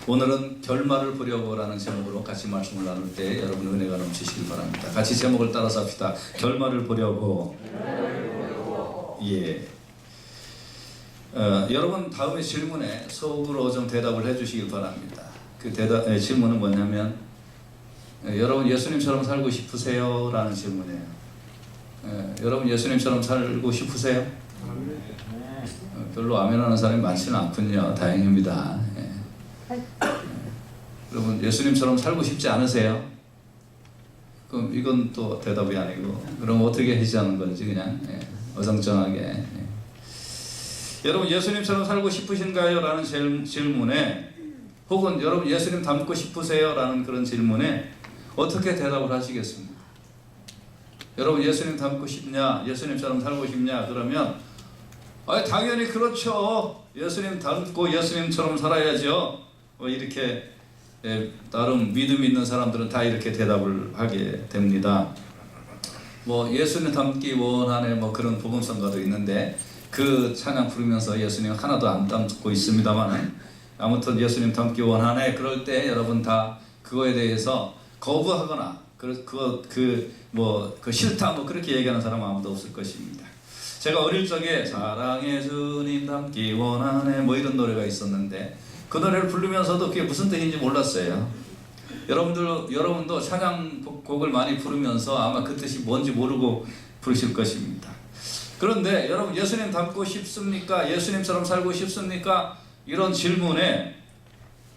오늘은 결말을 보려고라는 제목으로 같이 말씀을 나눌 때 여러분 은혜가 넘치시길 바랍니다. 같이 제목을 따라서 합시다. 결말을 보려고. 예. 여러분 다음의 질문에 속으로 좀 대답을 해주시길 바랍니다. 그 질문은 뭐냐면 여러분 예수님처럼 살고 싶으세요? 라는 질문이에요. 여러분 예수님처럼 살고 싶으세요? 별로 아멘하는 사람이 많지는 않군요. 다행입니다. 여러분 예수님처럼 살고 싶지 않으세요? 그럼 이건 또 대답이 아니고 그럼 어떻게 하시자는 건지 그냥 어정쩡하게 여러분 예수님처럼 살고 싶으신가요? 라는 질문에 혹은 여러분 예수님 닮고 싶으세요? 라는 그런 질문에 어떻게 대답을 하시겠습니까? 여러분 예수님 닮고 싶냐? 예수님처럼 살고 싶냐? 그러면 당연히 그렇죠. 예수님 닮고 예수님처럼 살아야죠. 이렇게 나름 믿음 있는 사람들은 다 이렇게 대답을 하게 됩니다. 예수님 닮기 원하네 그런 복음성가도 있는데 그 찬양 부르면서 예수님 하나도 안 닮고 있습니다만 아무튼 예수님 닮기 원하네 그럴 때 여러분 다 그거에 대해서 거부하거나 그 싫다 그렇게 얘기하는 사람 아무도 없을 것입니다. 제가 어릴 적에 사랑의 주님 닮기 원하네 이런 노래가 있었는데 그 노래를 부르면서도 그게 무슨 뜻인지 몰랐어요. 여러분도 찬양곡을 많이 부르면서 아마 그 뜻이 뭔지 모르고 부르실 것입니다. 그런데 여러분 예수님 닮고 싶습니까? 예수님처럼 살고 싶습니까? 이런 질문에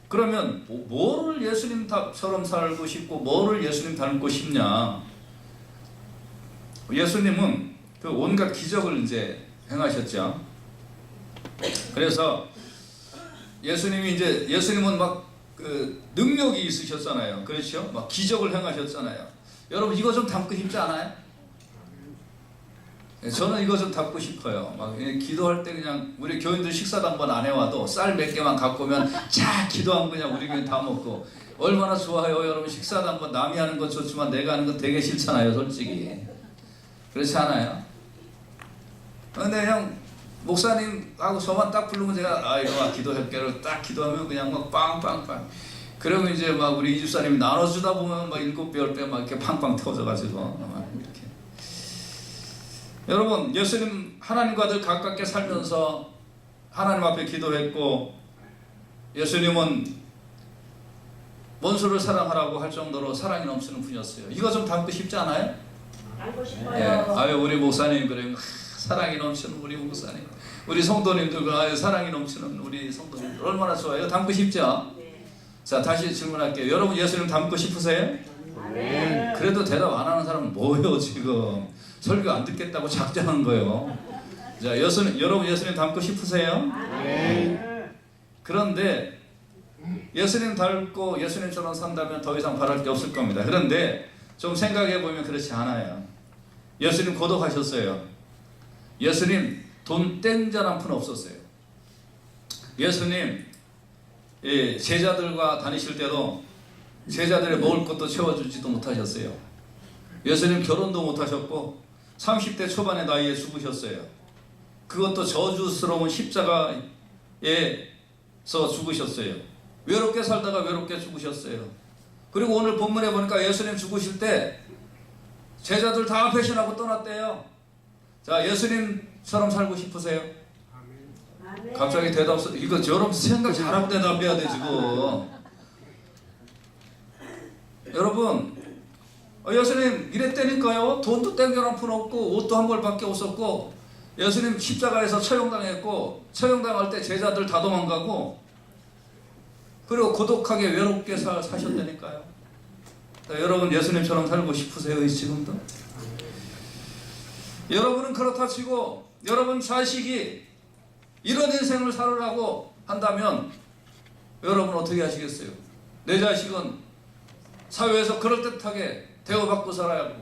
그러면 뭐를 예수님처럼 살고 싶고 뭐를 예수님 닮고 싶냐? 예수님은 그 온갖 기적을 이제 행하셨죠. 그래서 예수님은 그 능력이 있으셨잖아요. 그렇죠? 기적을 행하셨잖아요. 여러분 이거 좀 닮고 싶지 않아요? 저는 이거 좀 닮고 싶어요. 기도할 때 그냥 우리 교인들 식사도 한 번 안 해와도 쌀 몇 개만 갖고 오면 자 기도하면 그냥 우리 교인 다 먹고 얼마나 좋아요. 여러분 식사도 한 번 남이 하는 건 좋지만 내가 하는 건 되게 싫잖아요. 솔직히 그렇지 않아요? 근데 형 목사님하고 저만 딱 부르면 제가 이거 기도할게요. 딱 기도하면 그냥 빵빵빵. 그러면 이제 우리 이집사님이 나눠주다 보면 7배 10배 이렇게 팡팡 터져가지고 이렇게. 여러분 예수님 하나님과 늘 가깝게 살면서 하나님 앞에 기도했고 예수님은 원수를 사랑하라고 할 정도로 사랑이 넘치는 분이었어요. 이거 좀 닮고 싶지 않아요? 닮고 싶어요. 우리 목사님 그래요. 사랑이 넘치는 우리 목사님, 우리 성도님들 사랑이 넘치는 우리 성도님들 얼마나 좋아요. 닮고 싶죠? 네. 자 다시 질문할게요. 여러분 예수님 닮고 싶으세요? 네. 그래도 대답 안 하는 사람은 뭐예요 지금? 설교 안 듣겠다고 작정한 거예요. 자 여러분 예수님 닮고 싶으세요? 네. 그런데 예수님 닮고 예수님처럼 산다면 더 이상 바랄 게 없을 겁니다. 그런데 좀 생각해 보면 그렇지 않아요. 예수님 고독하셨어요. 예수님 돈 땡전 한 푼 없었어요. 예수님 제자들과 다니실 때도 제자들의 먹을 것도 채워주지도 못하셨어요. 예수님 결혼도 못하셨고 30대 초반의 나이에 죽으셨어요. 그것도 저주스러운 십자가에서 죽으셨어요. 외롭게 살다가 외롭게 죽으셨어요. 그리고 오늘 본문에 보니까 예수님 죽으실 때 제자들 다 배신하고 떠났대요. 자 예수님처럼 살고 싶으세요? 아멘. 갑자기 대답 이거 여러분 생각 잘하고 대답해야 돼 지금. 여러분 예수님 이랬다니까요. 돈도 땡겨 한 푼 없고 옷도 한 벌밖에 없었고 예수님 십자가에서 처형당했고 처형당할 때 제자들 다 도망가고 그리고 고독하게 외롭게 사셨다니까요. 여러분 예수님처럼 살고 싶으세요 지금도? 여러분은 그렇다 치고 여러분 자식이 이런 인생을 살으라고 한다면 여러분 어떻게 하시겠어요? 내 자식은 사회에서 그럴듯하게 대우받고 살아야 하고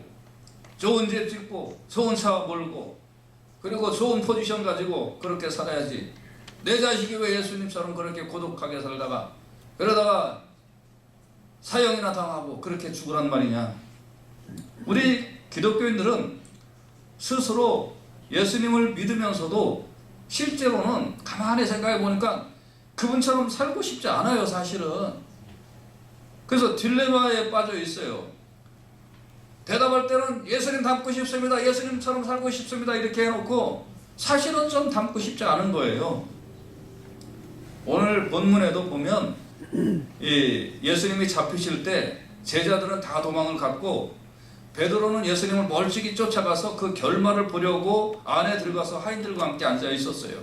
좋은 집 짓고 좋은 차 몰고 그리고 좋은 포지션 가지고 그렇게 살아야지. 내 자식이 왜 예수님처럼 그렇게 고독하게 살다가 그러다가 사형이나 당하고 그렇게 죽으란 말이냐. 우리 기독교인들은 스스로 예수님을 믿으면서도 실제로는 가만히 생각해 보니까 그분처럼 살고 싶지 않아요, 사실은. 그래서 딜레마에 빠져 있어요. 대답할 때는 예수님 닮고 싶습니다, 예수님처럼 살고 싶습니다 이렇게 해놓고 사실은 좀 닮고 싶지 않은 거예요. 오늘 본문에도 보면 예수님이 잡히실 때 제자들은 다 도망을 갔고 베드로는 예수님을 멀찍이 쫓아가서 그 결말을 보려고 안에 들어가서 하인들과 함께 앉아 있었어요.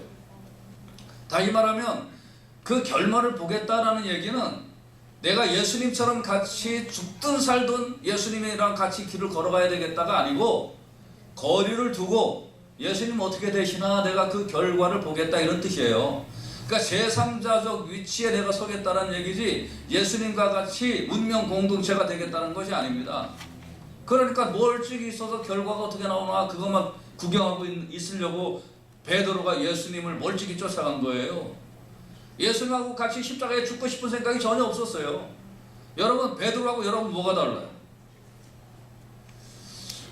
다시 말하면 그 결말을 보겠다라는 얘기는 내가 예수님처럼 같이 죽든 살든 예수님이랑 같이 길을 걸어가야 되겠다가 아니고 거리를 두고 예수님 어떻게 되시나 내가 그 결과를 보겠다 이런 뜻이에요. 그러니까 제3자적 위치에 내가 서겠다는 얘기지 예수님과 같이 운명 공동체가 되겠다는 것이 아닙니다. 그러니까 멀찍이 있어서 결과가 어떻게 나오나 그것만 구경하고 있으려고 베드로가 예수님을 멀찍이 쫓아간 거예요. 예수님하고 같이 십자가에 죽고 싶은 생각이 전혀 없었어요. 여러분, 베드로하고 여러분 뭐가 달라요?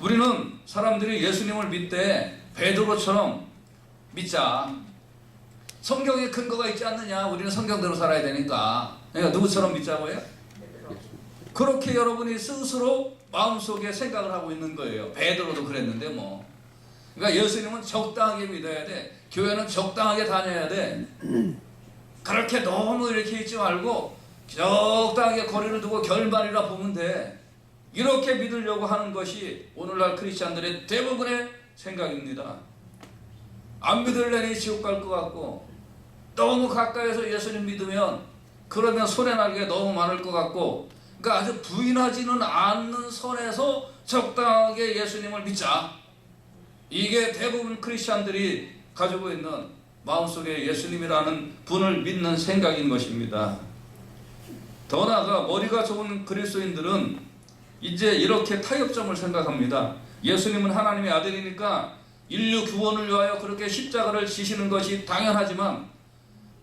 우리는 사람들이 예수님을 믿되 베드로처럼 믿자. 성경에 근거가 있지 않느냐? 우리는 성경대로 살아야 되니까. 그러니까 누구처럼 믿자고요? 그렇게 여러분이 스스로 마음속에 생각을 하고 있는 거예요. 베드로도 그랬는데 뭐. 그러니까 예수님은 적당하게 믿어야 돼. 교회는 적당하게 다녀야 돼. 그렇게 너무 이렇게 있지 말고 적당하게 거리를 두고 결말이라 보면 돼. 이렇게 믿으려고 하는 것이 오늘날 크리스찬들의 대부분의 생각입니다. 안 믿을래니 지옥 갈 것 같고 너무 가까이서 예수님 믿으면 그러면 손해 날 게 너무 많을 것 같고 그러니까 아주 부인하지는 않는 선에서 적당하게 예수님을 믿자. 이게 대부분 크리스찬들이 가지고 있는 마음속에 예수님이라는 분을 믿는 생각인 것입니다. 더 나아가 머리가 좋은 그리스도인들은 이제 이렇게 타협점을 생각합니다. 예수님은 하나님의 아들이니까 인류 구원을 위하여 그렇게 십자가를 지시는 것이 당연하지만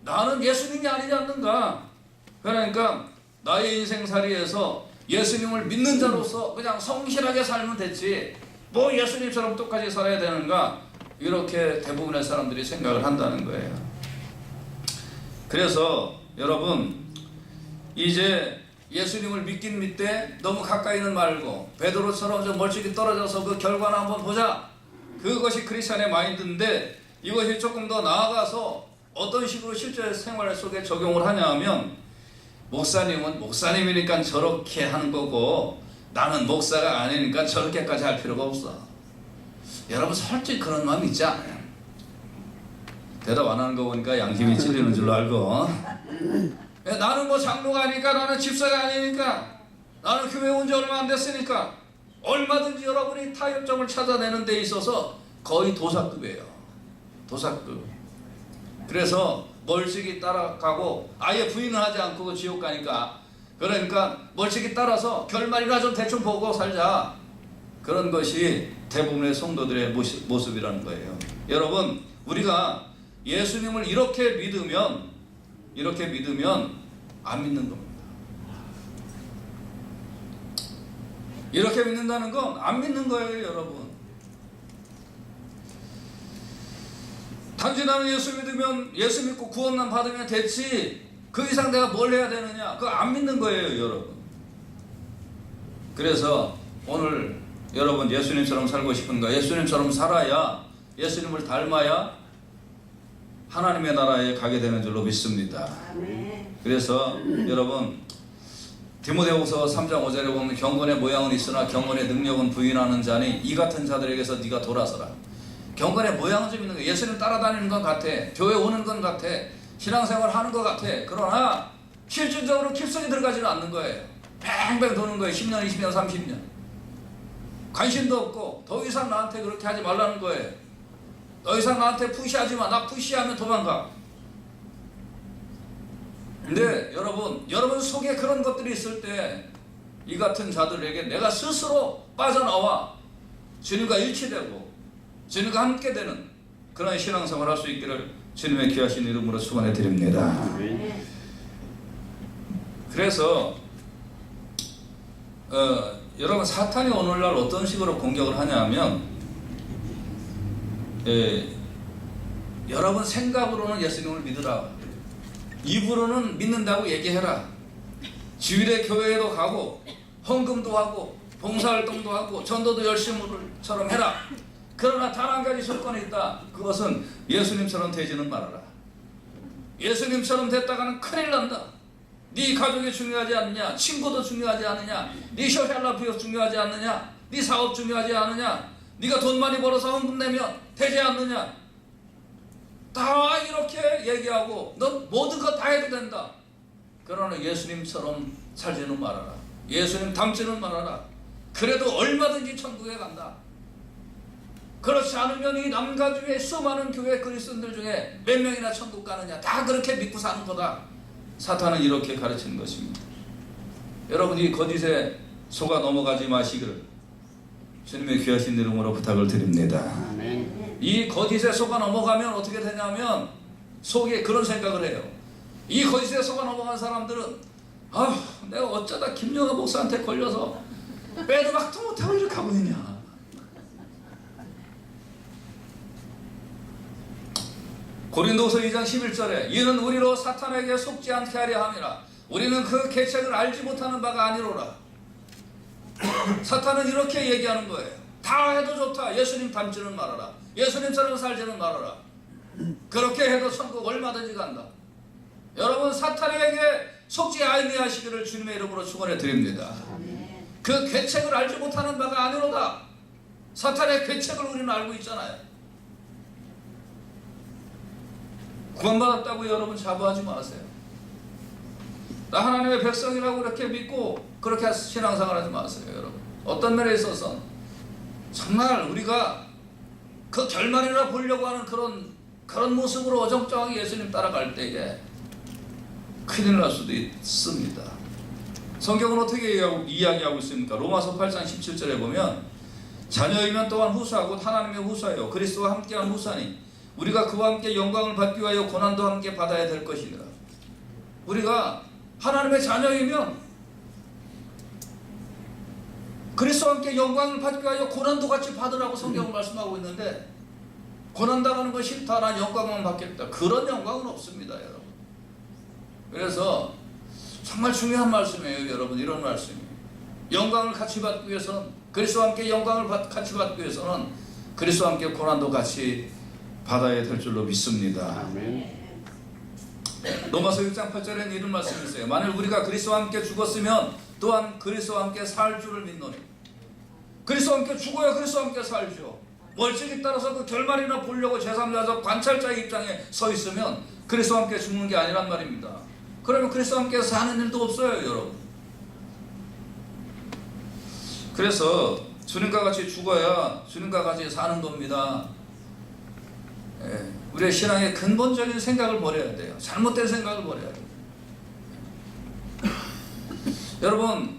나는 예수님이 아니지 않는가? 그러니까 나의 인생살이에서 예수님을 믿는 자로서 그냥 성실하게 살면 됐지 뭐 예수님처럼 똑같이 살아야 되는가? 이렇게 대부분의 사람들이 생각을 한다는 거예요. 그래서 여러분 이제 예수님을 믿긴 믿되 너무 가까이는 말고 베드로처럼 좀 멀찍이 떨어져서 그 결과나 한번 보자. 그것이 크리스찬의 마인드인데 이것이 조금 더 나아가서 어떤 식으로 실제 생활 속에 적용을 하냐 하면 목사님은 목사님이니까 저렇게 하는 거고 나는 목사가 아니니까 저렇게까지 할 필요가 없어. 여러분 솔직히 그런 마음 있지 않아요? 대답 안 하는 거 보니까 양심이 찔리는 줄로 알고 나는 뭐 장로가 아니니까 나는 집사가 아니니까 나는 교회 온 지 얼마 안 됐으니까 얼마든지 여러분이 타협점을 찾아내는 데 있어서 거의 도사급이에요. 도사급. 그래서 멀찍이 따라가고 아예 부인을 하지 않고 지옥 가니까 그러니까 멀찍이 따라서 결말이나 좀 대충 보고 살자. 그런 것이 대부분의 성도들의 모습이라는 거예요. 여러분 우리가 예수님을 이렇게 믿으면 안 믿는 겁니다. 이렇게 믿는다는 건 안 믿는 거예요, 여러분. 단지 나는 예수 믿으면 예수 믿고 구원만 받으면 됐지 그 이상 내가 뭘 해야 되느냐 그거 안 믿는 거예요, 여러분. 그래서 오늘 여러분 예수님처럼 살고 싶은가? 예수님처럼 살아야 예수님을 닮아야 하나님의 나라에 가게 되는 줄로 믿습니다. 그래서 여러분 디모데후서 3장 5절에 보면 경건의 모양은 있으나 경건의 능력은 부인하는 자니 이 같은 자들에게서 네가 돌아서라. 경건의 모양은 좀 있는 거야. 예수님 따라다니는 것 같아. 교회 오는 것 같아. 신앙생활 하는 것 같아. 그러나 실질적으로 깊숙이 들어가지는 않는 거예요. 뱅뱅 도는 거예요. 10년, 20년, 30년. 관심도 없고 더 이상 나한테 그렇게 하지 말라는 거예요. 더 이상 나한테 푸시하지 마. 나 푸시하면 도망가. 근데 여러분 속에 그런 것들이 있을 때 이 같은 자들에게 내가 스스로 빠져나와 주님과 일치되고 주님과 함께 되는 그런 신앙생활을 할 수 있기를 주님의 귀하신 이름으로 축원해 드립니다. 그래서 여러분 사탄이 오늘날 어떤 식으로 공격을 하냐면 여러분 생각으로는 예수님을 믿으라. 입으로는 믿는다고 얘기해라. 주일에 교회에도 가고 헌금도 하고 봉사활동도 하고 전도도 열심히처럼 해라. 그러나 단 한 가지 조건이 있다. 그것은 예수님처럼 되지는 말아라. 예수님처럼 됐다가는 큰일 난다. 네 가족이 중요하지 않느냐? 친구도 중요하지 않느냐? 네 소셜 라이프가 중요하지 않느냐? 네 사업 중요하지 않느냐? 네가 돈 많이 벌어서 헌금 내면 되지 않느냐? 다 이렇게 얘기하고 넌 모든 거 다 해도 된다. 그러나 예수님처럼 살지는 말아라. 예수님 닮지는 말아라. 그래도 얼마든지 천국에 간다. 그렇지 않으면 이 남가주의 수많은 교회 그리스도인들 중에 몇 명이나 천국 가느냐? 다 그렇게 믿고 사는 거다. 사탄은 이렇게 가르치는 것입니다. 여러분, 이 거짓에 속아 넘어가지 마시기를 주님의 귀하신 이름으로 부탁을 드립니다. 아멘. 이 거짓에 속아 넘어가면 어떻게 되냐면 속에 그런 생각을 해요. 이 거짓에 속아 넘어간 사람들은 내가 어쩌다 김영하 목사한테 걸려서 빼도 박도 못하고 이렇게 하고 있냐. 고린도서 2장 11절에 이는 우리로 사탄에게 속지 않게 하려 함이라. 우리는 그 계책을 알지 못하는 바가 아니로라. 사탄은 이렇게 얘기하는 거예요. 다 해도 좋다. 예수님 닮지는 말아라. 예수님처럼 살지는 말아라. 그렇게 해도 천국 얼마든지 간다. 여러분, 사탄에게 속지 아니하시기를 주님의 이름으로 축원해 드립니다. 그 계책을 알지 못하는 바가 아니로다. 사탄의 계책을 우리는 알고 있잖아요. 구원받았다고 여러분 자부하지 마세요. 나 하나님의 백성이라고 그렇게 믿고 그렇게 신앙생활하지 마세요. 여러분, 어떤 면에 있어서 정말 우리가 그 결말이나 보려고 하는 그런 모습으로 어정쩡하게 예수님 따라갈 때에 큰일 날 수도 있습니다. 성경은 어떻게 이야기하고 있습니까? 로마서 8장 17절에 보면 자녀이면 또한 후사고 하나님의 후사요 그리스도와 함께한 후사니 우리가 그와 함께 영광을 받기 위하여 고난도 함께 받아야 될 것이니라. 우리가 하나님의 자녀이면 그리스도와 함께 영광을 받기 위하여 고난도 같이 받으라고 성경은 말씀하고 있는데, 고난당하는 거 싫다, 난 영광만 받겠다, 그런 영광은 없습니다, 여러분. 그래서 정말 중요한 말씀이에요, 여러분. 이런 말씀이 영광을 같이 받기 위해서는, 그리스도와 함께 영광을 같이 받기 위해서는 그리스도와 함께 고난도 같이 받아야 될 줄로 믿습니다. 아멘. 로마서 6장 8절에는 이런 말씀이 있어요. 만일 우리가 그리스도와 함께 죽었으면 또한 그리스도와 함께 살 줄을 믿노니. 그리스도와 함께 죽어야 그리스도와 함께 살죠. 월칙에 따라서 그 결말이나 보려고 제3자적 관찰자의 입장에 서 있으면 그리스도와 함께 죽는 게 아니란 말입니다. 그러면 그리스도와 함께 사는 일도 없어요, 여러분. 그래서 주님과 같이 죽어야 주님과 같이 사는 겁니다. 우리의 신앙의 근본적인 생각을 버려야 돼요. 잘못된 생각을 버려야 돼요. 여러분,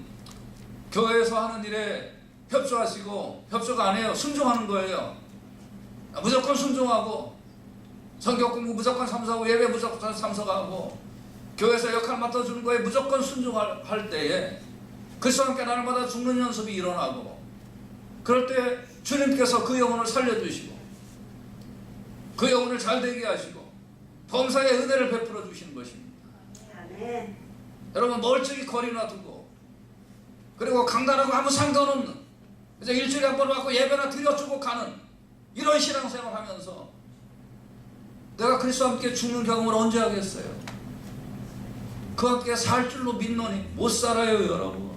교회에서 하는 일에 협조하시고, 협조가 아니에요. 순종하는 거예요. 무조건 순종하고, 성경 공부 무조건 참석하고, 예배 무조건 참석하고, 교회에서 역할 맡아주는 거에 무조건 순종할 때에 그리스도와 함께 날마다 죽는 연습이 일어나고, 그럴 때 주님께서 그 영혼을 살려주시고 그 영혼을 잘되게 하시고 범사의 은혜를 베풀어 주시는 것입니다. 아멘. 여러분, 멀쩡히 거리나 두고, 그리고 강단하고 아무 상관없는, 이제 일주일에 한 번 와서 예배나 드려주고 가는 이런 신앙생활 하면서 내가 그리스도와 함께 죽는 경험을 언제 하겠어요? 그와 함께 살 줄로 믿노니 못 살아요, 여러분.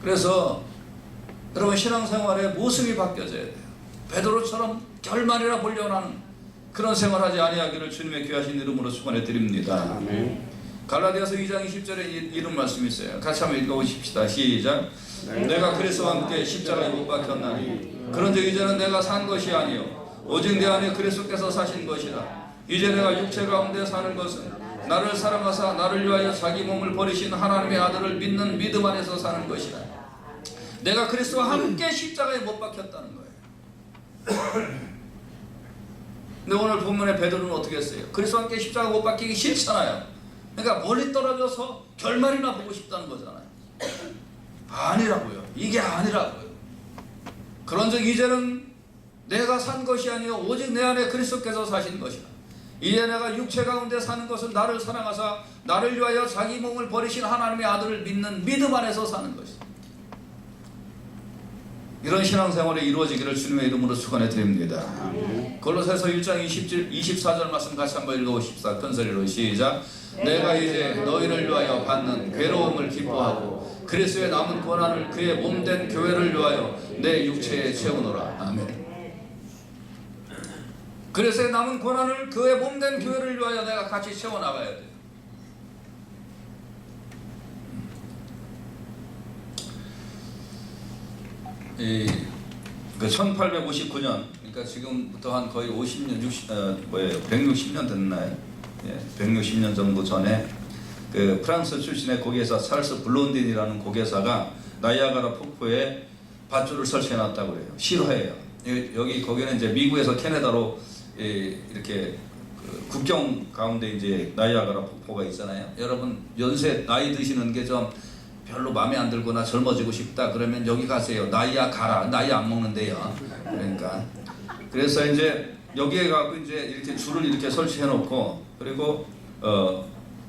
그래서 여러분, 신앙생활의 모습이 바뀌어져야 돼요. 베드로처럼 결말이라 보려고 하는 그런 생활하지 아니하기를 주님의 귀하신 이름으로 축원해 드립니다. 아멘. 갈라디아서 2장 20절에 이런 말씀이 있어요. 같이 한번 읽어보십시다. 시작. 내가 그리스도와 함께 십자가에 못 박혔나니 그런즉 이제는 내가 산 것이 아니요 오직 내 안에 그리스도께서 사신 것이라. 이제 내가 육체 가운데 사는 것은 나를 사랑하사 나를 위하여 자기 몸을 버리신 하나님의 아들을 믿는 믿음 안에서 사는 것이라. 내가 그리스도와 함께 십자가에 못 박혔다는 거예요. 근데 오늘 본문의 베드로는 어떻게 했어요? 그리스도와 함께 십자가 못 박히기 싫잖아요. 그러니까 멀리 떨어져서 결말이나 보고 싶다는 거잖아요. 아니라고요. 이게 아니라고요. 그런즉 이제는 내가 산 것이 아니요 오직 내 안에 그리스도께서 사신 것이라. 이제 내가 육체 가운데 사는 것은 나를 사랑하사 나를 위하여 자기 몸을 버리신 하나님의 아들을 믿는 믿음 안에서 사는 것이다. 이런 신앙생활이 이루어지기를 주님의 이름으로 축원해 드립니다. 골로새서 1장 24절 말씀 같이 한번 읽어보십시다. 큰 소리로 시작. 내가 이제 너희를 위하여 받는 괴로움을 기뻐하고 그리스도의 남은 고난을 그의 몸된 교회를 위하여 내 육체에 채우노라. 아멘. 그리스도의 남은 고난을 그의 몸된 교회를 위하여 내가 같이 채워나가야 돼요. 그 1859년, 그러니까 지금부터 한 거의 50년, 160년 됐나요? 예, 160년 정도 전에 그 프랑스 출신의 고개사 찰스 블론딘이라는 고개사가 나이아가라 폭포에 밧줄을 설치해놨다고 그래요. 실화예요. 여기 거기는 이제 미국에서 캐나다로 이렇게 그 국경 가운데 이제 나이아가라 폭포가 있잖아요. 여러분 연세 나이 드시는 게 좀 별로 마음에 안 들거나 젊어지고 싶다 그러면 여기 가세요. 나이야 가라. 나이 안 먹는데요. 그러니까 그래서 이제 여기에 가고 이제 이렇게 줄을 이렇게 설치해 놓고 그리고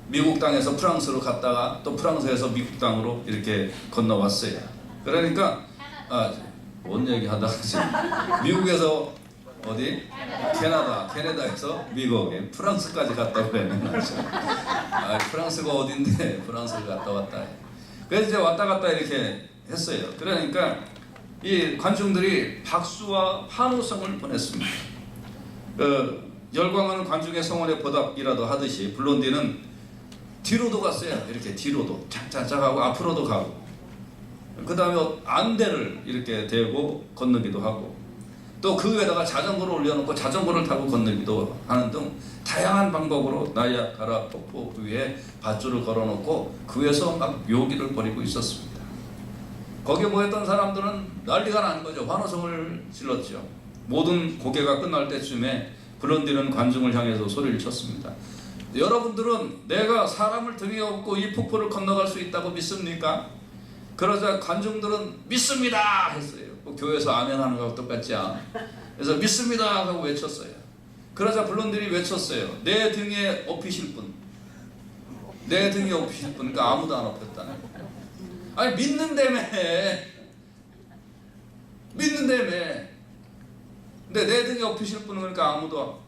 미국 땅에서 프랑스로 갔다가 또 프랑스에서 미국 땅으로 이렇게 건너왔어요. 그러니까 뭔 얘기 하다가 미국에서 어디? 캐나다에서 미국에 프랑스까지 갔다 그랬는 거죠. 프랑스가 어딘데 프랑스를 갔다 왔다. 그래서 이제 왔다 갔다 이렇게 했어요. 그러니까 이 관중들이 박수와 환호성을 보냈습니다. 열광하는 관중의 성원에 보답이라도 하듯이 블론디는 뒤로도 갔어요. 이렇게 뒤로도 짝짝짝 하고 앞으로도 가고 그 다음에 안대를 이렇게 대고 건너기도 하고 또 그 위에다가 자전거를 올려놓고 자전거를 타고 건너기도 하는 등 다양한 방법으로 나이아가라 폭포 위에 밧줄을 걸어놓고 그 위에서 막 묘기를 벌이고 있었습니다. 거기에 모였던 사람들은 난리가 난 거죠. 환호성을 질렀죠. 모든 고개가 끝날 때쯤에 블론디는 관중을 향해서 소리를 쳤습니다. 여러분들은 내가 사람을 등에 업고 이 폭포를 건너갈 수 있다고 믿습니까? 그러자 관중들은 믿습니다 했어요. 교회에서 아멘 하는 거하고 똑같지 않아. 그래서 믿습니다 하고 외쳤어요. 그러자 블론디는 외쳤어요. 내 등에 업히실 분. 내 등에 업히실 분. 그러니까 아무도 안 업혔다는 거예요. 아니 믿는다며. 믿는다며. 근데 내 등에 업히실 분은 그러니까 아무도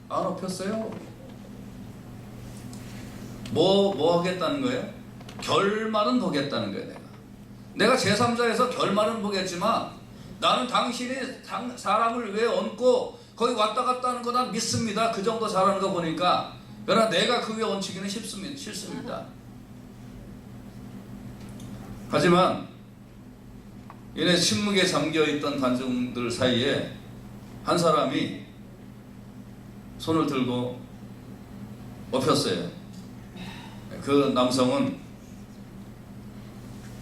안 업혔어요. 뭐 하겠다는 거예요? 결말은 보겠다는 거예요. 내가 제3자에서 결말은 보겠지만 나는 당신이 사람을 왜 얹고 거기 왔다 갔다 하는 거 난 믿습니다. 그 정도 잘하는 거 보니까 그러나 내가 그 위에 얹히기는 싫습니다. 하지만 이내 침묵에 잠겨있던 관중들 사이에 한 사람이 손을 들고 업혔어요. 그 남성은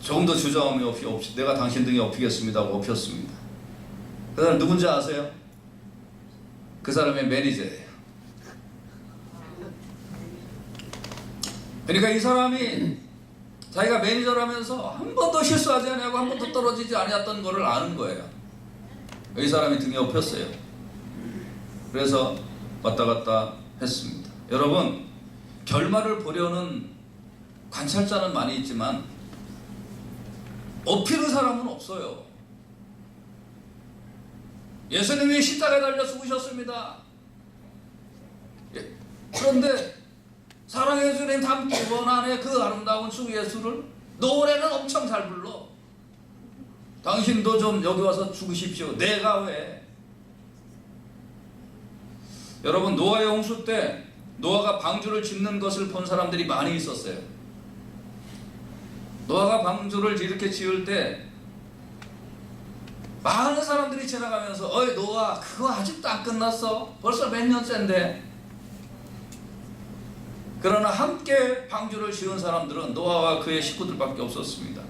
조금도 주저함이 없이 내가 당신 등에 업히겠습니다 하고 업혔습니다. 그 사람 누군지 아세요? 그 사람의 매니저예요. 그러니까 이 사람이 자기가 매니저라면서 한 번도 실수하지 않냐고 한 번도 떨어지지 않았던 거를 아는 거예요. 이 사람이 등에 업혔어요. 그래서 왔다 갔다 했습니다. 여러분 결말을 보려는 관찰자는 많이 있지만 업히는 사람은 없어요. 예수님이 십자가에 달려 죽으셨습니다. 그런데 사랑의 주님 담기 원한의 그 아름다운 주 예수를 노래는 엄청 잘 불러. 당신도 좀 여기 와서 죽으십시오. 내가 왜? 여러분 노아의 홍수 때 노아가 방주를 짓는 것을 본 사람들이 많이 있었어요. 노아가 방주를 이렇게 지을 때 많은 사람들이 지나가면서 어이 노아 그거 아직도 안 끝났어? 벌써 몇 년째인데. 그러나 함께 방주를 지은 사람들은 노아와 그의 식구들밖에 없었습니다.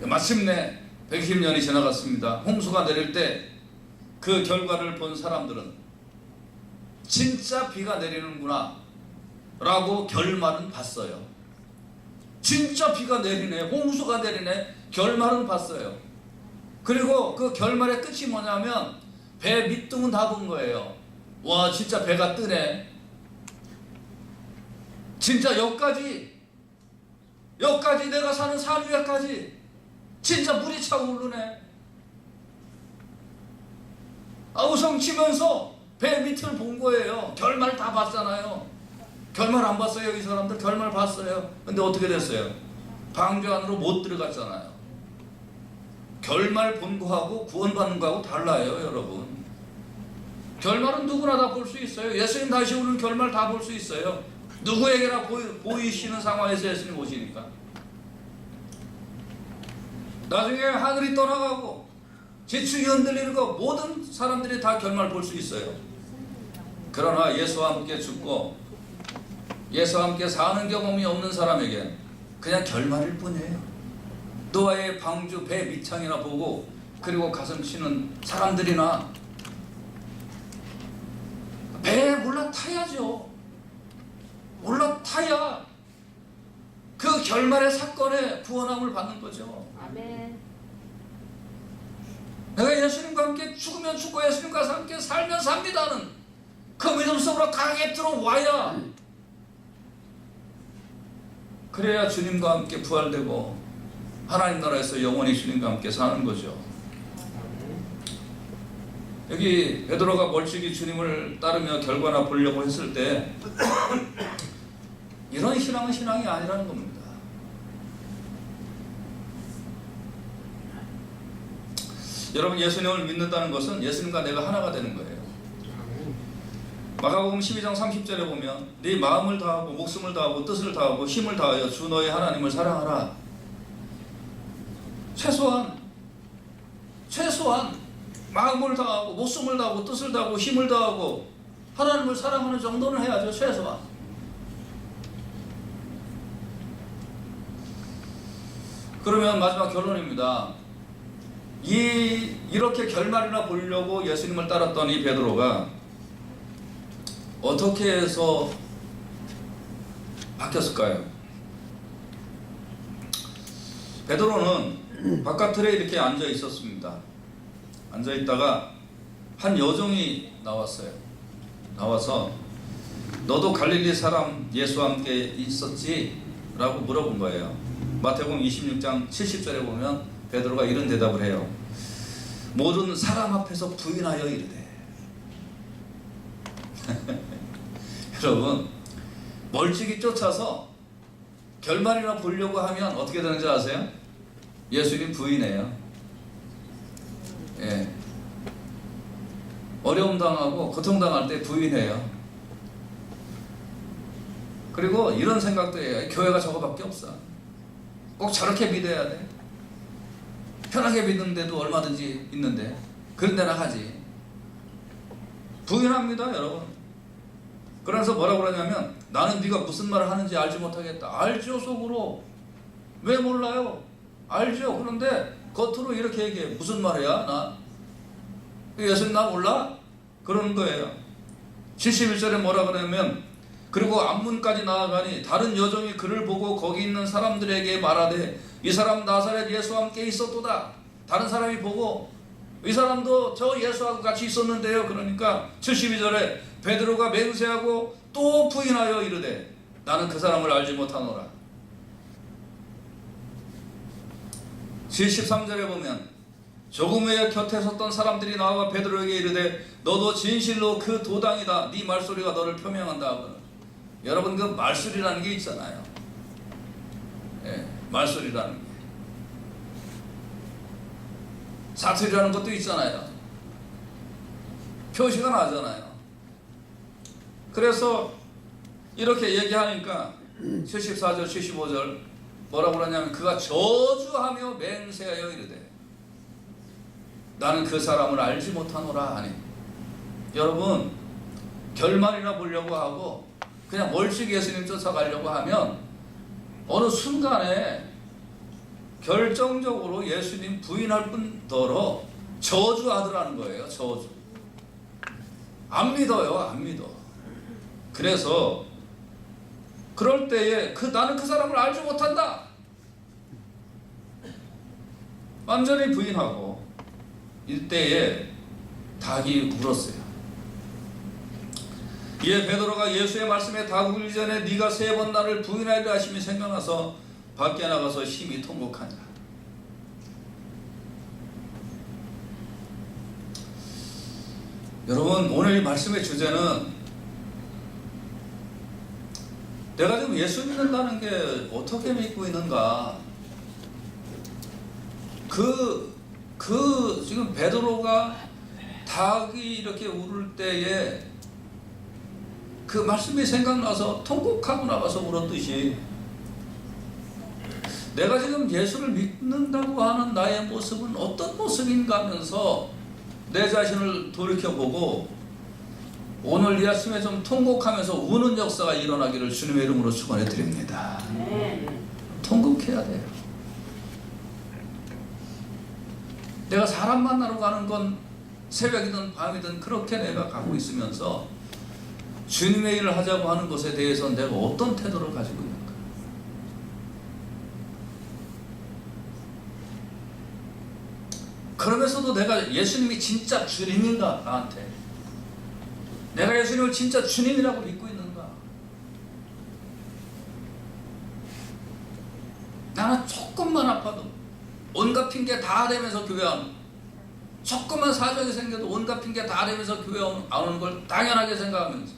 마침내 120년이 지나갔습니다. 홍수가 내릴 때 그 결과를 본 사람들은 진짜 비가 내리는구나 라고 결말은 봤어요. 진짜 비가 내리네, 홍수가 내리네, 결말은 봤어요. 그리고 그 결말의 끝이 뭐냐면 배 밑둥은 다 본 거예요. 와 진짜 배가 뜨네. 진짜 여기까지 내가 사는 산 위에까지 진짜 물이 차고 오르네. 우성치면서 배 밑을 본 거예요. 결말 다 봤잖아요. 결말 안 봤어요? 이 사람들 결말 봤어요. 근데 어떻게 됐어요? 방주 안으로 못 들어갔잖아요. 결말 본 거하고 구원받는 거하고 달라요, 여러분. 결말은 누구나 다 볼 수 있어요. 예수님 다시 오는 결말 다 볼 수 있어요. 누구에게나 보이시는 상황에서 예수님 오시니까. 나중에 하늘이 떠나가고 지축이 흔들리는 거 모든 사람들이 다 결말 볼 수 있어요. 그러나 예수와 함께 죽고 예수와 함께 사는 경험이 없는 사람에게 그냥 결말일 뿐이에요. 노아의 방주 배 밑창이나 보고 그리고 가슴 치는 사람들이나 배에 올라타야죠. 올라타야 그 결말의 사건의 구원함을 받는 거죠. 아멘. 내가 예수님과 함께 죽으면 죽고 예수님과 함께 살면 삽니다는 그 믿음 속으로 강하게 들어와야, 그래야 주님과 함께 부활되고 하나님 나라에서 영원히 주님과 함께 사는 거죠. 여기 베드로가 멀찍이 주님을 따르며 결과나 보려고 했을 때 이런 신앙은 신앙이 아니라는 겁니다. 여러분, 예수님을 믿는다는 것은 예수님과 내가 하나가 되는 거예요. 마가복음 12장 30절에 보면 네 마음을 다하고 목숨을 다하고 뜻을 다하고 힘을 다하여 주 너의 하나님을 사랑하라. 최소한 마음을 다하고 목숨을 다하고 뜻을 다하고 힘을 다하고 하나님을 사랑하는 정도는 해야죠. 최소한. 그러면 마지막 결론입니다. 이렇게 결말이나 보려고 예수님을 따랐던 이 베드로가 어떻게 해서 바뀌었을까요? 베드로는 바깥틀에 이렇게 앉아 있었습니다. 앉아 있다가 한 여종이 나왔어요. 나와서 너도 갈릴리 사람 예수와 함께 있었지? 라고 물어본 거예요. 마태복음 26장 70절에 보면 베드로가 이런 대답을 해요. 모든 사람 앞에서 부인하여 이르되. 여러분, 멀찍이 쫓아서 결말이나 보려고 하면 어떻게 되는지 아세요? 예수님 부인해요. 예. 어려움 당하고 고통 당할 때 부인해요. 그리고 이런 생각도 해요. 교회가 저거밖에 없어. 꼭 저렇게 믿어야 돼. 편하게 믿는데도 얼마든지 있는데 그런 데나 하지. 부인합니다, 여러분. 그래서 뭐라고 그러냐면 나는 네가 무슨 말을 하는지 알지 못하겠다. 알죠, 속으로. 왜 몰라요? 알죠. 그런데 겉으로 이렇게 얘기해. 무슨 말이야, 나? 예수님 나 몰라? 그러는 거예요. 71절에 뭐라 그러냐면 그리고 앞문까지 나아가니 다른 여종이 그를 보고 거기 있는 사람들에게 말하되 이 사람 나사렛 예수와 함께 있었도다. 다른 사람이 보고 이 사람도 저 예수하고 같이 있었는데요. 그러니까 72절에 베드로가 맹세하고 또 부인하여 이르되 나는 그 사람을 알지 못하노라. 73절에 보면 조금 후에 곁에 섰던 사람들이 나와 베드로에게 이르되 너도 진실로 그 도당이다. 네 말소리가 너를 표명한다 하거든. 여러분, 그 말소리라는 게 있잖아요. 예, 말소리라는 게. 사투리라는 것도 있잖아요. 표시가 나잖아요. 그래서 이렇게 얘기하니까 74절 75절 뭐라고 그러냐면 그가 저주하며 맹세하여 이르되 나는 그 사람을 알지 못하노라 하니. 여러분, 결말이나 보려고 하고 그냥 멀찍이 예수님 쫓아가려고 하면 어느 순간에 결정적으로 예수님 부인할 뿐더러 저주하더라는 거예요. 저주. 안 믿어요. 안 믿어. 그래서 그럴 때에 나는 그 사람을 알지 못한다. 완전히 부인하고 이때에 닭이 울었어요. 이에 베드로가 예수의 말씀에 다구기 전에 네가 3번 나를 부인하리라 하심이 생각나서 밖에 나가서 심히 통곡하니라. 여러분, 오늘 이 말씀의 주제는 내가 지금 예수 믿는다는 게 어떻게 믿고 있는가. 지금 베드로가 닭이 이렇게 울을 때에 그 말씀이 생각나서 통곡하고 나가서 울었듯이 내가 지금 예수를 믿는다고 하는 나의 모습은 어떤 모습인가 하면서 내 자신을 돌이켜보고 오늘 이 아침에 좀 통곡하면서 우는 역사가 일어나기를 주님의 이름으로 축원해 드립니다. 통곡해야 돼요. 내가 사람 만나러 가는 건 새벽이든 밤이든 그렇게 내가 가고 있으면서 주님의 일을 하자고 하는 것에 대해서 내가 어떤 태도를 가지고 있는가. 그러면서도 내가 예수님이 진짜 주님인가 나한테. 내가 예수님을 진짜 주님이라고 믿고 있는가. 나는 조금만 아파도 온갖 핑계 다 대면서 교회 안 오고, 조금만 사정이 생겨도 온갖 핑계 다 대면서 교회 안 오는 걸 당연하게 생각하면서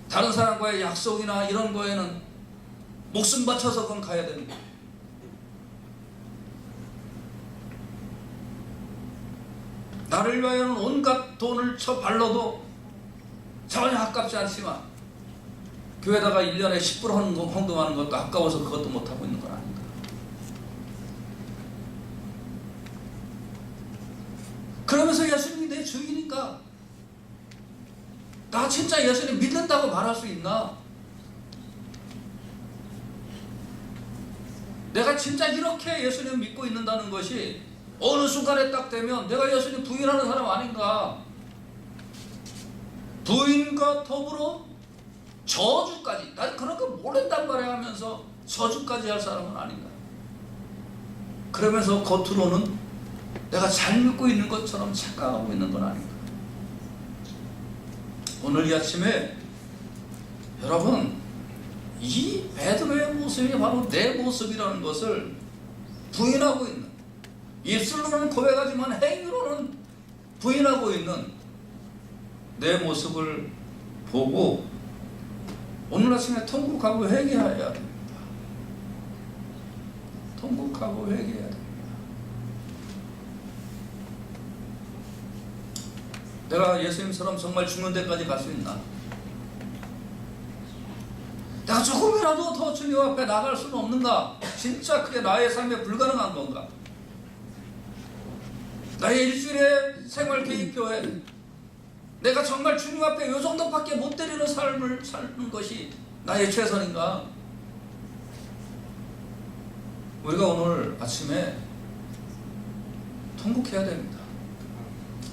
다른 사람과의 약속이나 이런 거에는 목숨 바쳐서 그건 가야 되는 거예요. 나를 위하여는 온갖 돈을 쳐 발라도 전혀 아깝지 않지만 교회다가 1년에 10% 헌금하는 것도 아까워서 그것도 못하고 있는 건 아닌가. 그러면서 예수님이 내 주인이니까 나 진짜 예수님 믿는다고 말할 수 있나? 내가 진짜 이렇게 예수님 믿고 있는다는 것이 어느 순간에 딱 되면 내가 예수님 부인하는 사람 아닌가? 부인과 더불어 저주까지, 난 그런 거 모른단 말이야 하면서 저주까지 할 사람은 아닌가? 그러면서 겉으로는 내가 잘 믿고 있는 것처럼 착각하고 있는 건 아닌가? 오늘 이 아침에 여러분, 이 베드로의 모습이 바로 내 모습이라는 것을 부인하고 있는, 입술로는 고백하지만 행위로는 부인하고 있는 내 모습을 보고 오늘 아침에 통곡하고 회개해야 됩니다. 통곡하고 회개해야 됩니다. 내가 예수님처럼 정말 죽는 데까지 갈 수 있나? 내가 조금이라도 더 주님 앞에 나갈 수는 없는가? 진짜 그게 나의 삶에 불가능한 건가? 나의 일주일의 생활 계획표에 내가 정말 주님 앞에 이 정도밖에 못 드리는 삶을 사는 것이 나의 최선인가? 우리가 오늘 아침에 통곡해야 됩니다.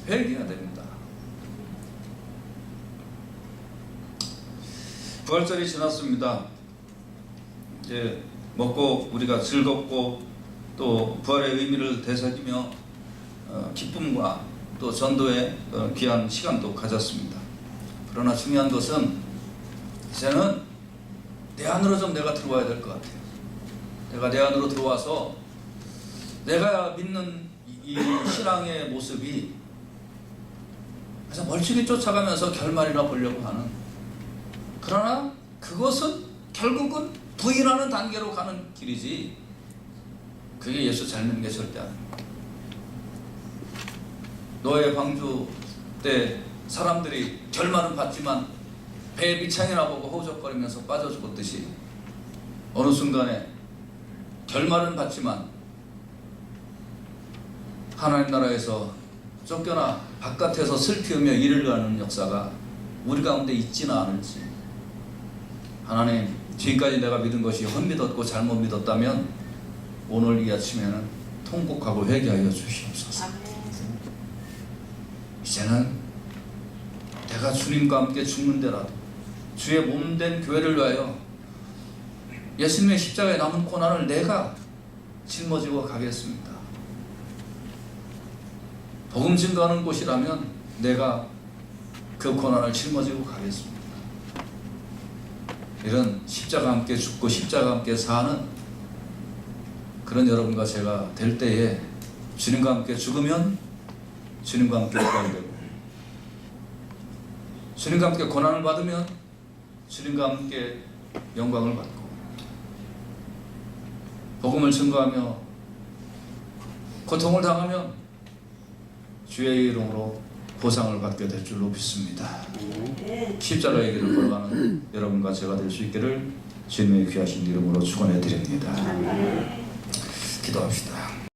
회개해야 됩니다. 부활절이 지났습니다. 이제 먹고 우리가 즐겁고 또 부활의 의미를 되새기며 기쁨과 또 전도의 귀한 시간도 가졌습니다. 그러나 중요한 것은 이제는 내 안으로 좀 내가 들어와야 될 것 같아요. 내가 내 안으로 들어와서 내가 믿는 이 신앙의 모습이 그래서 멀찍이 쫓아가면서 결말이나 보려고 하는, 그러나 그것은 결국은 부인하는 단계로 가는 길이지 그게 예수 잘 믿는 게 절대 아닙니다. 노예 방주 때 사람들이 결말은 봤지만 배 밑창이나 보고 허우적거리면서 빠져 죽었듯이 어느 순간에 결말은 봤지만 하나님 나라에서 쫓겨나 바깥에서 슬피우며 이를 가는 역사가 우리 가운데 있지는 않을지, 하나님 지금까지 내가 믿은 것이 헛믿었고 잘못 믿었다면 오늘 이 아침에는 통곡하고 회개하여 주시옵소서. 이제는 내가 주님과 함께 죽는데라도 주의 몸된 교회를 위하여 예수님의 십자가에 남은 고난을 내가 짊어지고 가겠습니다. 복음 증거하는 곳이라면 내가 그 고난을 짊어지고 가겠습니다. 이런 십자가 함께 죽고 십자가 함께 사는 그런 여러분과 제가 될 때에 주님과 함께 죽으면 주님과 함께 부활되고, 주님과 함께 고난을 받으면 주님과 함께 영광을 받고, 복음을 증거하며 고통을 당하면 주의 이름으로 보상을 받게 될 줄로 믿습니다. 십자가의 길을 걸어가는 여러분과 제가 될 수 있기를 주님의 귀하신 이름으로 축원해 드립니다. 기도합시다.